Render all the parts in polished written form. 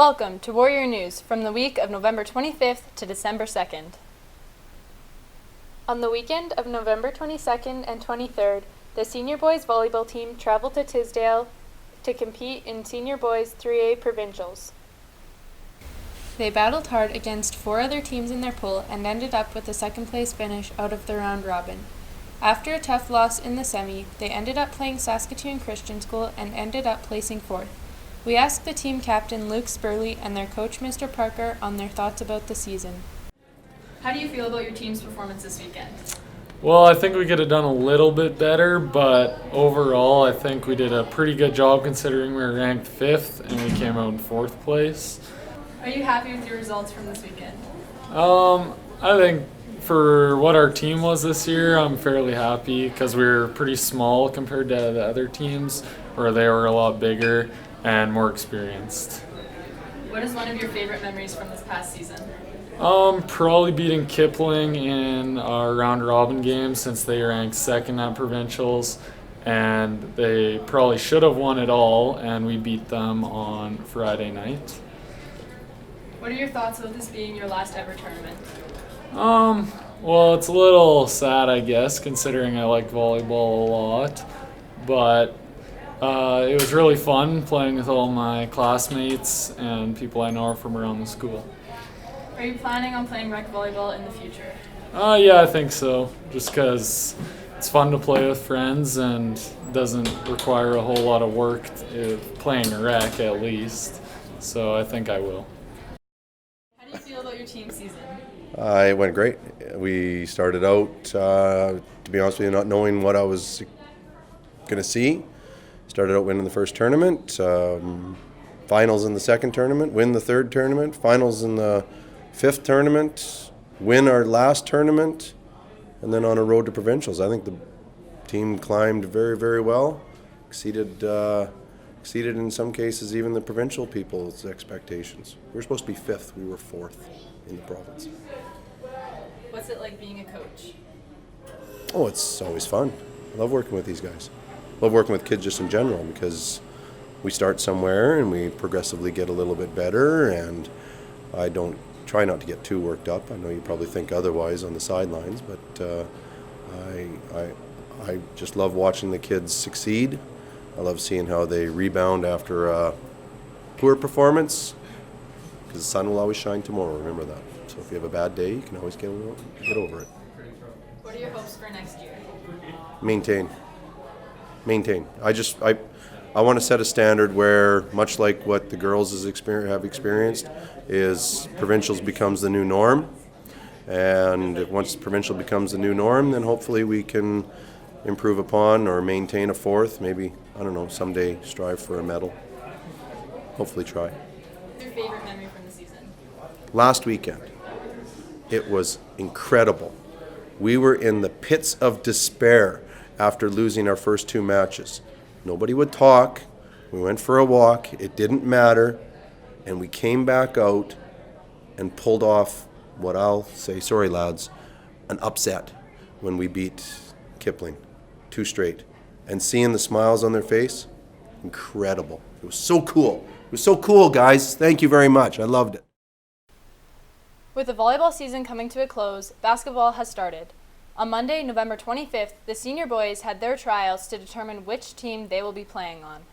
Welcome to Warrior News from the week of November 25th to December 2nd. On the weekend of November 22nd and 23rd, the senior boys volleyball team traveled to Tisdale to compete in senior boys 3A provincials. They battled hard against 4 other teams in their pool and ended up with a second-place finish out of the round robin. After a tough loss in the semi, they ended up playing Saskatoon Christian School and ended up placing 4th. We asked the team captain Luke Spurley and their coach Mr. Parker on their thoughts about the season. How do you feel about your team's performance this weekend? Well, I think we could have done a little bit better, but overall I think we did a pretty good job considering we were ranked 5th and we came out in 4th place. Are you happy with your results from this weekend? I think for what our team was this year, I'm fairly happy because we were pretty small compared to the other teams where they were a lot bigger and more experienced. What is one of your favorite memories from this past season? Probably beating Kipling in our round robin game since they ranked 2nd at provincials, and they probably should have won it all, and we beat them on Friday night. What are your thoughts about this being your last ever tournament? Well, it's a little sad, I guess, considering I like volleyball a lot, but it was really fun playing with all my classmates and people I know from around the school. Are you planning on playing rec volleyball in the future? Yeah, I think so, just because it's fun to play with friends and doesn't require a whole lot of work playing rec at least, so I think I will. How do you feel about your team season? It went great. We started out, to be honest with you, not knowing what I was going to see. Started out winning the first tournament, finals in the second tournament, win the third tournament, finals in the 5th tournament, win our last tournament, and then on a road to provincials. I think the team climbed very, very well, exceeded in some cases even the provincial people's expectations. We were supposed to be 5th, we were 4th in the province. What's it like being a coach? Oh, it's always fun. I love working with these guys. Love working with kids just in general because we start somewhere and we progressively get a little bit better, and I don't try not to get too worked up. I know you probably think otherwise on the sidelines, but I just love watching the kids succeed. I love seeing how they rebound after a poor performance, because the sun will always shine tomorrow, remember that. So if you have a bad day, you can always get over it. What are your hopes for next year? Maintain. I want to set a standard where, much like what the girls have experienced, is provincials becomes the new norm. And once provincial becomes the new norm, then hopefully we can improve upon or maintain a 4th, maybe, I don't know, someday strive for a medal. Hopefully try. What's your favorite memory from the season? Last weekend, it was incredible. We were in the pits of despair after losing our first 2 matches. Nobody would talk. We went for a walk. It didn't matter. And we came back out and pulled off what I'll say, sorry lads, an upset when we beat Kipling 2 straight. And seeing the smiles on their face, incredible. It was so cool. It was so cool, guys. Thank you very much. I loved it. With the volleyball season coming to a close, basketball has started. On Monday, November 25th, the senior boys had their tryouts to determine which team they will be playing on.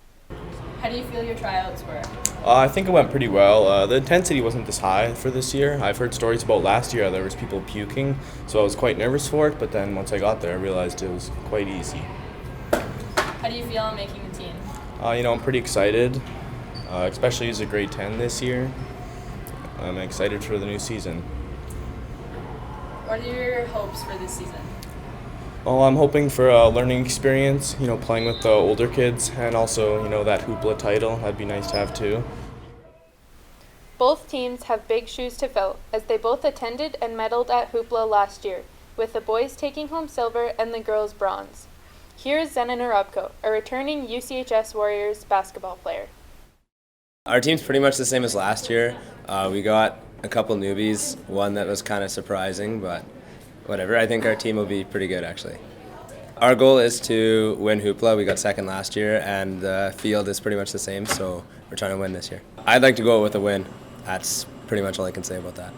How do you feel your tryouts were? I think it went pretty well. The intensity wasn't this high for this year. I've heard stories about last year there was people puking, so I was quite nervous for it, but then once I got there I realized it was quite easy. How do you feel on making the team? I'm pretty excited, especially as a grade 10 this year. I'm excited for the new season. What are your hopes for this season? Well, I'm hoping for a learning experience, playing with the older kids, and also, that hoopla title. That'd be nice to have too. Both teams have big shoes to fill, as they both attended and medaled at hoopla last year, with the boys taking home silver and the girls bronze. Here is Zenon Arubko, a returning UCHS Warriors basketball player. Our team's pretty much the same as last year. We got a couple newbies, one that was kind of surprising, but whatever. I think our team will be pretty good, actually. Our goal is to win hoopla. We got 2nd last year, and the field is pretty much the same, so we're trying to win this year. I'd like to go out with a win. That's pretty much all I can say about that.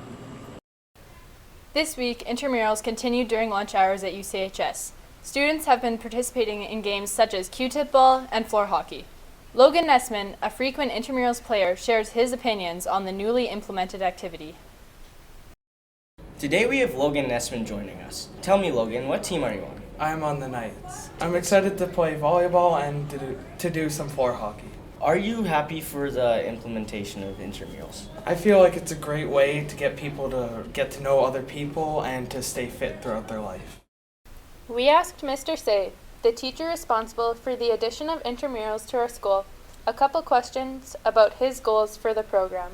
This week, intramurals continued during lunch hours at UCHS. Students have been participating in games such as Q-tip ball and floor hockey. Logan Nessman, a frequent intramurals player, shares his opinions on the newly implemented activity. Today we have Logan Nessman joining us. Tell me, Logan, what team are you on? I'm on the Knights. I'm excited to play volleyball and to do some floor hockey. Are you happy for the implementation of intramurals? I feel like it's a great way to get people to get to know other people and to stay fit throughout their life. We asked Mr. Say, the teacher responsible for the addition of intramurals to our school, a couple questions about his goals for the program.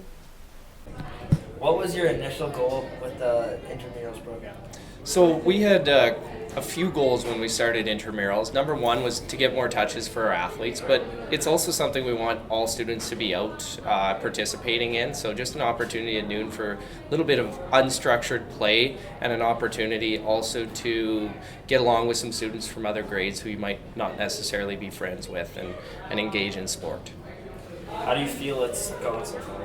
What was your initial goal with the intramurals program? So we had a few goals when we started intramurals. Number one was to get more touches for our athletes, but it's also something we want all students to be out participating in. So just an opportunity at noon for a little bit of unstructured play and an opportunity also to get along with some students from other grades who you might not necessarily be friends with and engage in sport. How do you feel it's going so far?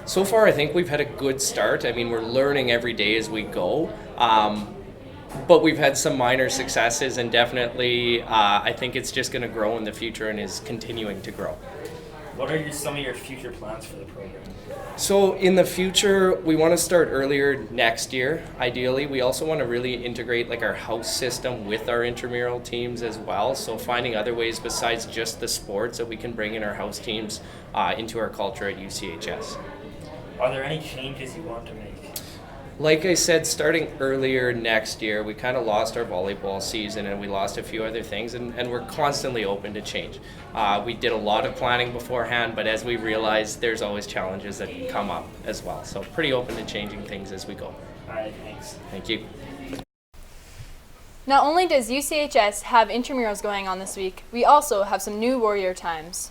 So far, I think we've had a good start. I mean, we're learning every day as we go. But we've had some minor successes, and definitely I think it's just going to grow in the future and is continuing to grow. What are some of your future plans for the program? So in the future, we want to start earlier next year, ideally. We also want to really integrate like our house system with our intramural teams as well. So finding other ways besides just the sports that we can bring in our house teams into our culture at UCHS. Are there any changes you want to make? Like I said, starting earlier next year, we kind of lost our volleyball season and we lost a few other things, and we're constantly open to change. We did a lot of planning beforehand, but as we realized, there's always challenges that come up as well. So pretty open to changing things as we go. All right, thanks. Thank you. Not only does UCHS have intramurals going on this week, we also have some new Warrior Times.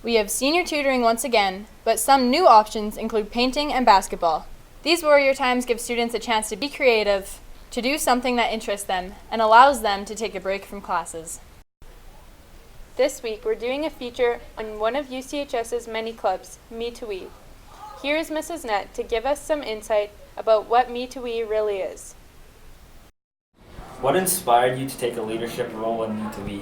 We have senior tutoring once again, but some new options include painting and basketball. These Warrior Times give students a chance to be creative, to do something that interests them, and allows them to take a break from classes. This week, we're doing a feature on one of UCHS's many clubs, Me to We. Here is Mrs. Nett to give us some insight about what Me to We really is. What inspired you to take a leadership role in Me to We?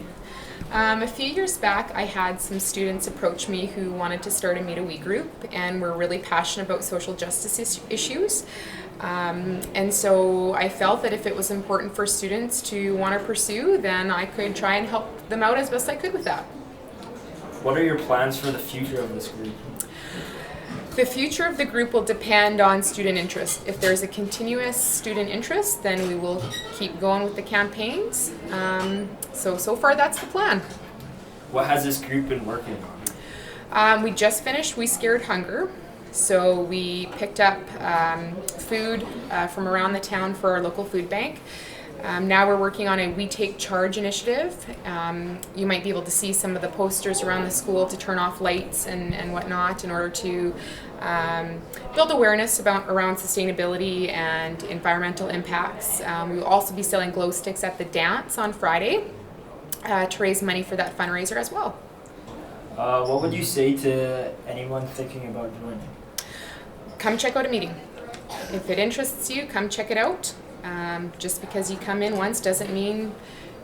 A few years back, I had some students approach me who wanted to start a Me to We group and were really passionate about social justice issues. And so I felt that if it was important for students to want to pursue, then I could try and help them out as best I could with that. What are your plans for the future of this group? The future of the group will depend on student interest. If there's a continuous student interest, then we will keep going with the campaigns. So far that's the plan. What has this group been working on? We just finished We Scared Hunger. So we picked up food from around the town for our local food bank. Now we're working on a We Take Charge initiative. You might be able to see some of the posters around the school to turn off lights and whatnot in order to build awareness around sustainability and environmental impacts. We will also be selling glow sticks at the dance on Friday to raise money for that fundraiser as well. What would you say to anyone thinking about joining? Come check out a meeting. If it interests you, come check it out. Just because you come in once doesn't mean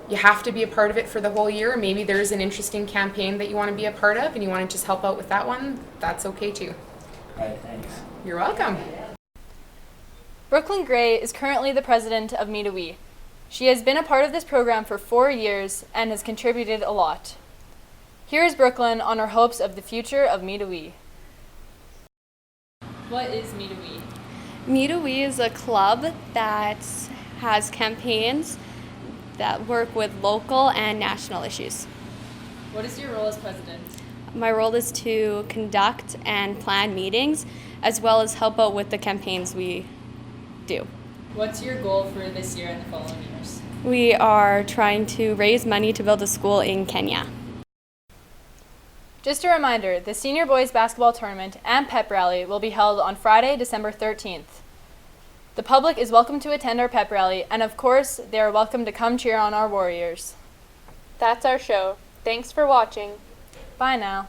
you have to be a part of it for the whole year. Maybe there's an interesting campaign that you want to be a part of and you want to just help out with that one. That's okay too. All right, thanks. You're welcome. Brooklyn Gray is currently the president of Me to We. She has been a part of this program for 4 years and has contributed a lot. Here is Brooklyn on her hopes of the future of Me to We. What is Me to We? Me to We is a club that has campaigns that work with local and national issues. What is your role as president? My role is to conduct and plan meetings as well as help out with the campaigns we do. What's your goal for this year and the following years? We are trying to raise money to build a school in Kenya. Just a reminder, the senior boys basketball tournament and pep rally will be held on Friday, December 13th. The public is welcome to attend our pep rally, and of course, they are welcome to come cheer on our Warriors. That's our show. Thanks for watching. Bye now.